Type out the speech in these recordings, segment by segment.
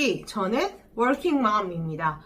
역시 저는 working mom입니다.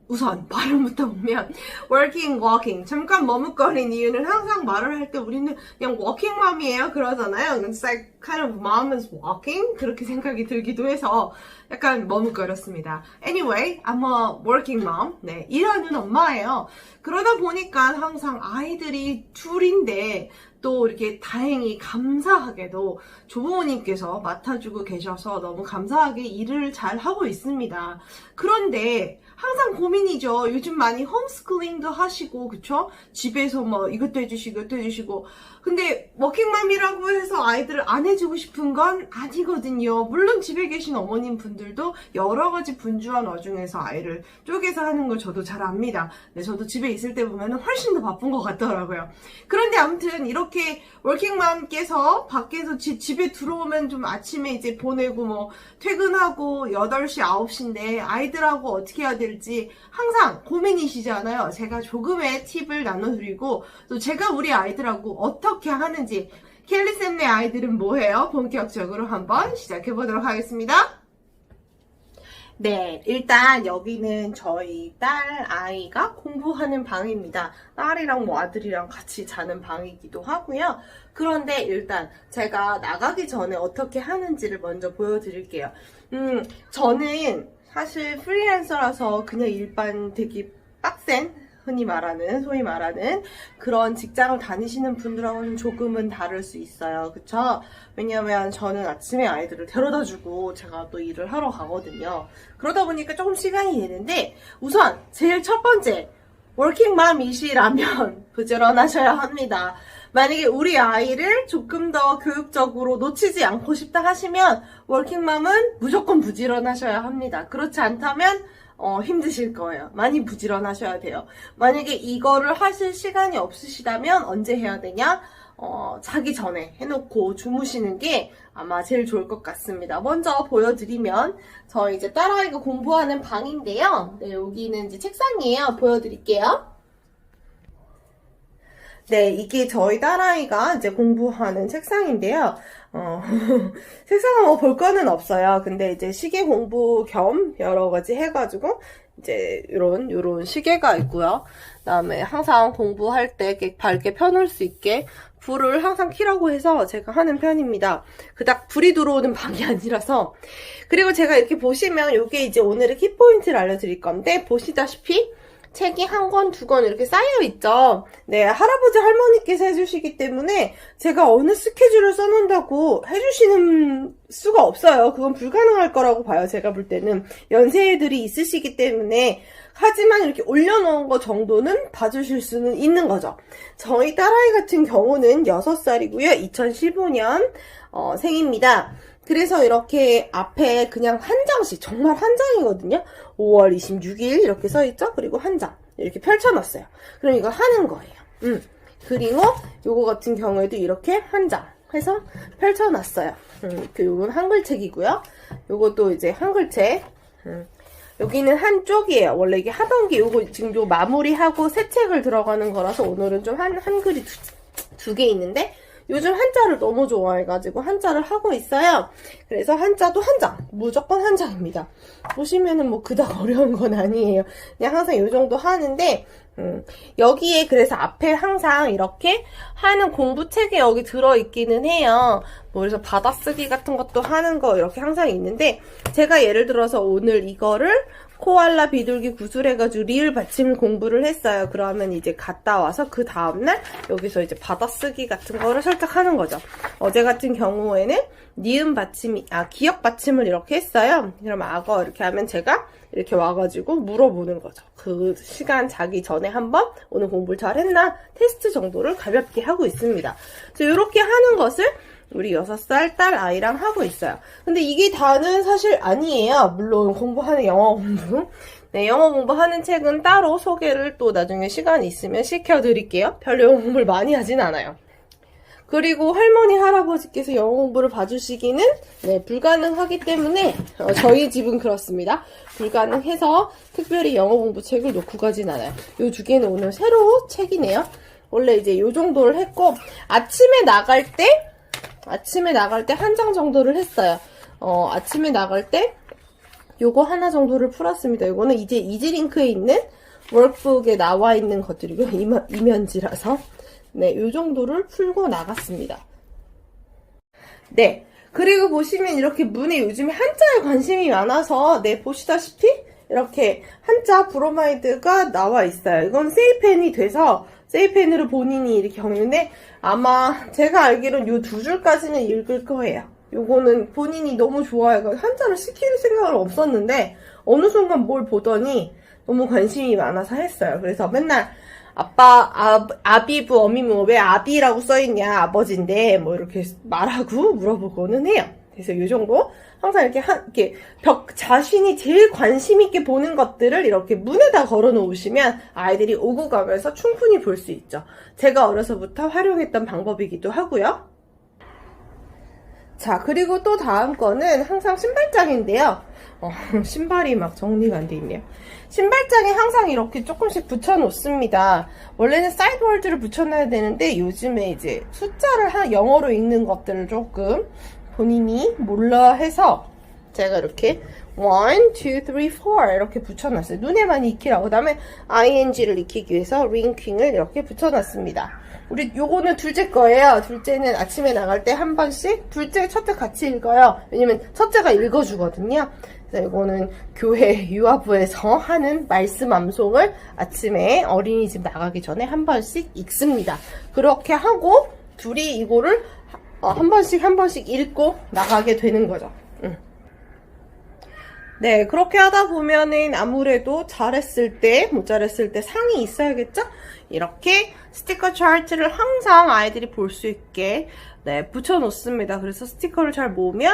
우선 발음부터 보면 working, walking 잠깐 머뭇거린 이유는 항상 말을 할 때 우리는 그냥 working mom이에요 그러잖아요. It's like kind of mom is walking 그렇게 생각이 들기도 해서 약간 머뭇거렸습니다. Anyway, I'm a working mom. 네, 일하는 엄마예요. 그러다 보니까 항상 아이들이 둘인데 또 이렇게 다행히 감사하게도 조부모님께서 맡아주고 계셔서 너무 감사하게 일을 잘 하고 있습니다. 그런데 항상 고민이죠. 요즘 많이 홈스쿨링도 하시고 그쵸? 집에서 뭐 이것도 해주시고 이것도 해주시고 근데 워킹맘이라고 해서 아이들을 안 해주고 싶은 건 아니거든요. 물론 집에 계신 어머님 분들도 여러 가지 분주한 와중에서 아이를 쪼개서 하는 걸 저도 잘 압니다. 네, 저도 집에 있을 때 보면 훨씬 더 바쁜 것 같더라고요. 그런데 아무튼 이렇게 워킹맘께서 밖에서 집에 들어오면 좀 아침에 이제 보내고 뭐 퇴근하고 8시, 9시인데 아이들하고 어떻게 해야 될지 항상 고민이시잖아요. 제가 조금의 팁을 나눠드리고 또 제가 우리 아이들하고 어떻게 하는지 켈리쌤네 아이들은 뭐해요? 본격적으로 한번 시작해보도록 하겠습니다. 네, 일단 여기는 저희 딸 아이가 공부하는 방입니다. 딸이랑 뭐 아들이랑 같이 자는 방이기도 하고요. 그런데 일단 제가 나가기 전에 어떻게 하는지를 먼저 보여드릴게요. 저는 사실 프리랜서라서 그냥 일반 되게 빡센 소위 말하는 그런 직장을 다니시는 분들하고는 조금은 다를 수 있어요. 그쵸? 왜냐면 저는 아침에 아이들을 데려다주고 제가 또 일을 하러 가거든요. 그러다 보니까 조금 시간이 되는데 우선 제일 첫 번째 워킹맘이시라면 부지런하셔야 합니다. 만약에 우리 아이를 조금 더 교육적으로 놓치지 않고 싶다 하시면 워킹맘은 무조건 부지런하셔야 합니다. 그렇지 않다면 힘드실 거예요. 많이 부지런하셔야 돼요. 만약에 이거를 하실 시간이 없으시다면 언제 해야 되냐? 자기 전에 해놓고 주무시는 게 아마 제일 좋을 것 같습니다. 먼저 보여드리면 저희 이제 딸아이가 공부하는 방인데요. 네, 여기는 이제 책상이에요. 보여드릴게요. 네, 이게 저희 딸아이가 이제 공부하는 책상인데요. 책상은 뭐 볼 거는 없어요. 근데 이제 시계 공부 겸 여러 가지 해가지고 이제 요런 시계가 있고요. 그다음에 항상 공부할 때 이렇게 밝게 펴놓을 수 있게 불을 항상 켜라고 해서 제가 하는 편입니다. 그닥 불이 들어오는 방이 아니라서. 그리고 제가 이렇게 보시면 요게 이제 오늘의 키포인트를 알려드릴 건데 보시다시피 책이 한 권, 두 권 이렇게 쌓여있죠. 네, 할아버지 할머니께서 해주시기 때문에 제가 어느 스케줄을 써놓는다고 해주시는 수가 없어요. 그건 불가능할 거라고 봐요. 제가 볼 때는. 연세들이 있으시기 때문에 하지만 이렇게 올려놓은 거 정도는 봐주실 수는 있는 거죠. 저희 딸아이 같은 경우는 6살이고요. 2015년 생입니다. 그래서 이렇게 앞에 그냥 한 장씩, 정말 한 장이거든요. 5월 26일 이렇게 써있죠? 그리고 한 장 이렇게 펼쳐놨어요. 그럼 이걸 하는 거예요. 그리고 요거 같은 경우에도 이렇게 한 장 해서 펼쳐놨어요. 요건 한글책이고요. 요것도 이제 한글책. 여기는 한쪽이에요. 원래 이게 하던 게 요거 지금 요 마무리하고 새 책을 들어가는 거라서 오늘은 좀 한글이 두 개 있는데 요즘 한자를 너무 좋아해가지고 한자를 하고 있어요. 그래서 한자도 한 장, 무조건 한 장입니다. 보시면은 뭐 그닥 어려운 건 아니에요. 그냥 항상 요 정도 하는데 여기에 그래서 앞에 항상 이렇게 하는 공부책이 여기 들어있기는 해요. 뭐 그래서 받아쓰기 같은 것도 하는 거 이렇게 항상 있는데 제가 예를 들어서 오늘 이거를 코알라 비둘기 구슬해가지고 리을 받침을 공부를 했어요. 그러면 이제 갔다 와서 그 다음날 여기서 이제 받아쓰기 같은 거를 살짝 하는 거죠. 어제 같은 경우에는 니은 받침이, 기역 받침을 이렇게 했어요. 그럼 악어 이렇게 하면 제가 이렇게 와가지고 물어보는 거죠. 그 시간 자기 전에 한번 오늘 공부를 잘했나 테스트 정도를 가볍게 하고 있습니다. 그래서 이렇게 하는 것을 우리 6살 딸 아이랑 하고 있어요. 근데 이게 다는 사실 아니에요. 물론 공부하는 영어 공부. 네, 영어 공부하는 책은 따로 소개를 또 나중에 시간이 있으면 시켜드릴게요. 별로 영어 공부를 많이 하진 않아요. 그리고 할머니, 할아버지께서 영어 공부를 봐주시기는 불가능하기 때문에 저희 집은 그렇습니다. 불가능해서 특별히 영어 공부 책을 놓고 가진 않아요. 이 두 개는 오늘 새로 책이네요. 원래 이제 이 정도를 했고 아침에 나갈 때 한 장 정도를 했어요. 아침에 나갈 때 요거 하나 정도를 풀었습니다. 요거는 이제 이지링크에 있는 워크북에 나와 있는 것들이고 이면지라서 네, 요 정도를 풀고 나갔습니다. 네, 그리고 보시면 이렇게 문에 요즘에 한자에 관심이 많아서 네, 보시다시피 이렇게 한자 브로마이드가 나와 있어요. 이건 세이펜이 돼서 세이펜으로 본인이 이렇게 적는데 아마 제가 알기로는 요 두 줄까지는 읽을 거예요. 요거는 본인이 너무 좋아해서 한자를 시킬 생각은 없었는데 어느 순간 뭘 보더니 너무 관심이 많아서 했어요. 그래서 맨날 아빠, 아비부, 어미무, 왜 아비라고 써있냐, 아버지인데, 뭐, 이렇게 말하고 물어보고는 해요. 그래서 요 정도? 항상 이렇게 자신이 제일 관심있게 보는 것들을 이렇게 문에다 걸어 놓으시면 아이들이 오고 가면서 충분히 볼 수 있죠. 제가 어려서부터 활용했던 방법이기도 하고요. 자, 그리고 또 다음 거는 항상 신발장인데요. 신발이 막 정리가 안 돼 있네요. 신발장에 항상 이렇게 조금씩 붙여 놓습니다. 원래는 사이드월드를 붙여놔야 되는데 요즘에 이제 숫자를 영어로 읽는 것들을 조금 본인이 몰라 해서 제가 이렇게 1, 2, 3, 4 이렇게 붙여놨어요. 눈에만 익히라고. 그 다음에 ing를 익히기 위해서 링킹을 이렇게 붙여놨습니다. 우리 요거는 둘째 거예요. 둘째는 아침에 나갈 때 한 번씩 둘째 첫째 같이 읽어요. 왜냐면 첫째가 읽어주거든요. 그래서 이거는 교회 유아부에서 하는 말씀 암송을 아침에 어린이집 나가기 전에 한 번씩 읽습니다. 그렇게 하고 둘이 이거를 한 번씩 읽고 나가게 되는 거죠. 네, 그렇게 하다 보면은 아무래도 잘했을 때, 못 잘했을 때 상이 있어야겠죠? 이렇게 스티커 차트를 항상 아이들이 볼 수 있게 네, 붙여놓습니다. 그래서 스티커를 잘 모으면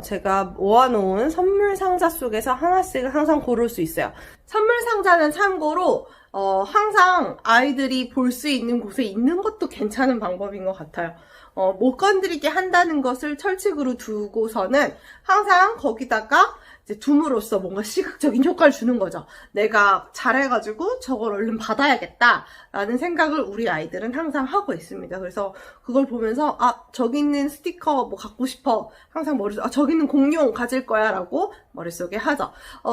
제가 모아놓은 선물 상자 속에서 하나씩을 항상 고를 수 있어요. 선물 상자는 참고로 항상 아이들이 볼 수 있는 곳에 있는 것도 괜찮은 방법인 것 같아요. 못 건드리게 한다는 것을 철칙으로 두고서는 항상 거기다가 이제 둠으로써 뭔가 시각적인 효과를 주는 거죠. 내가 잘해가지고 저걸 얼른 받아야겠다라는 생각을 우리 아이들은 항상 하고 있습니다. 그래서 그걸 보면서 저기 있는 스티커 뭐 갖고 싶어 항상 머릿속에 저기 있는 공룡 가질 거야 라고 머릿속에 하죠.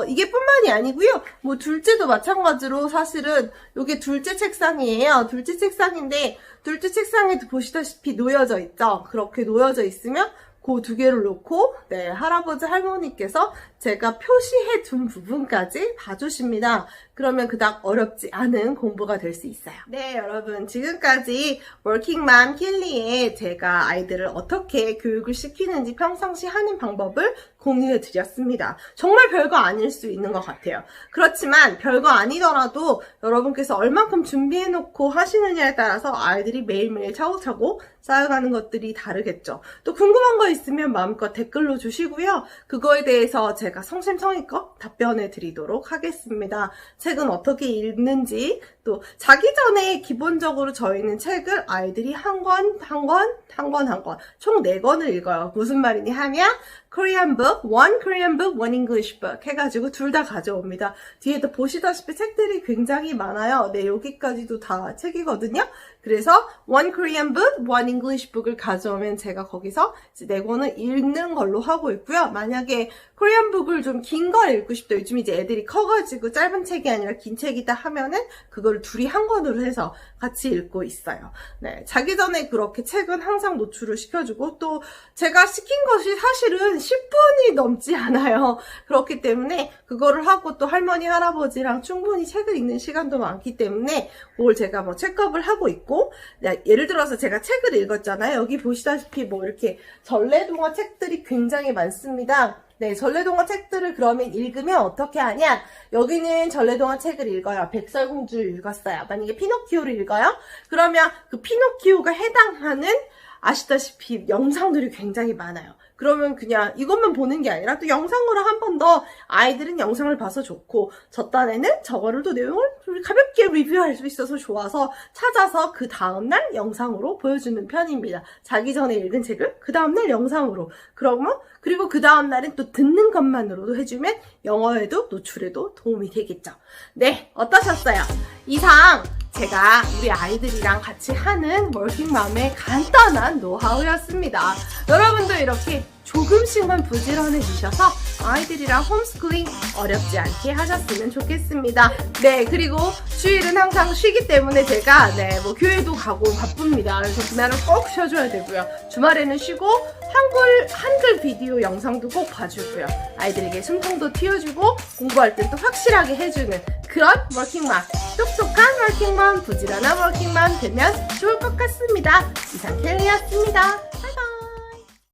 이게 뿐만이 아니고요. 뭐 둘째도 마찬가지로 사실은 이게 둘째 책상이에요. 둘째 책상인데 둘째 책상에도 보시다시피 놓여져 있죠. 그렇게 놓여져 있으면 그 두 개를 놓고 네, 할아버지 할머니께서 제가 표시해 둔 부분까지 봐주십니다. 그러면 그닥 어렵지 않은 공부가 될 수 있어요. 네, 여러분 지금까지 워킹맘 킬리에 제가 아이들을 어떻게 교육을 시키는지 평상시 하는 방법을 공유해 드렸습니다. 정말 별거 아닐 수 있는 것 같아요. 그렇지만 별거 아니더라도 여러분께서 얼만큼 준비해 놓고 하시느냐에 따라서 아이들이 매일매일 차곡차곡 쌓여가는 것들이 다르겠죠. 또 궁금한 거 있으면 마음껏 댓글로 주시고요. 그거에 대해서 제가 성심성의껏 답변해 드리도록 하겠습니다. 책은 어떻게 읽는지 또 자기 전에 기본적으로 저희는 책을 아이들이 한 권 총 4권을 읽어요. 무슨 말이냐 하면 Korean book, one Korean book, one English book 해가지고 둘 다 가져옵니다. 뒤에도 보시다시피 책들이 굉장히 많아요. 네, 여기까지도 다 책이거든요. 그래서 one Korean book, one English book을 가져오면 제가 거기서 이제 4권을 읽는 걸로 하고 있고요. 만약에 Korean book을 좀 긴 걸 읽고 싶다. 요즘 이제 애들이 커가지고 짧은 책이 아니라 긴 책이다 하면은 그걸 둘이 한 권으로 해서 같이 읽고 있어요. 네, 자기 전에 그렇게 책은 항상 노출을 시켜주고 또 제가 시킨 것이 사실은 10분이 넘지 않아요. 그렇기 때문에 그거를 하고 또 할머니, 할아버지랑 충분히 책을 읽는 시간도 많기 때문에 그걸 제가 뭐 책업을 하고 있고 예를 들어서 제가 책을 읽었잖아요. 여기 보시다시피 뭐 이렇게 전래동화 책들이 굉장히 많습니다. 네, 전래동화 책들을 그러면 읽으면 어떻게 하냐? 여기는 전래동화 책을 읽어요. 백설공주를 읽었어요. 만약에 피노키오를 읽어요? 그러면 그 피노키오가 해당하는 아시다시피 영상들이 굉장히 많아요. 그러면 그냥 이것만 보는 게 아니라 또 영상으로 한 번 더 아이들은 영상을 봐서 좋고 저 딴에는 저거를 또 내용을 가볍게 리뷰할 수 있어서 좋아서 찾아서 그 다음날 영상으로 보여주는 편입니다. 자기 전에 읽은 책을 그 다음날 영상으로 그리고 그 다음날은 또 듣는 것만으로도 해주면 영어에도 노출에도 도움이 되겠죠. 네, 어떠셨어요? 이상 제가 우리 아이들이랑 같이 하는 워킹맘의 간단한 노하우였습니다. 여러분도 이렇게 조금씩만 부지런해지셔서 아이들이랑 홈스쿨링 어렵지 않게 하셨으면 좋겠습니다. 네, 그리고 주일은 항상 쉬기 때문에 제가 뭐 교회도 가고 바쁩니다. 그래서 그날은 꼭 쉬어줘야 되고요. 주말에는 쉬고 한글 비디오 영상도 꼭 봐주고요. 아이들에게 숨통도 틔워주고 공부할 땐 또 확실하게 해주는 그런 워킹맘, 똑똑한 워킹맘, 부지런한 워킹맘 되면 좋을 것 같습니다. 이상 켈리였습니다.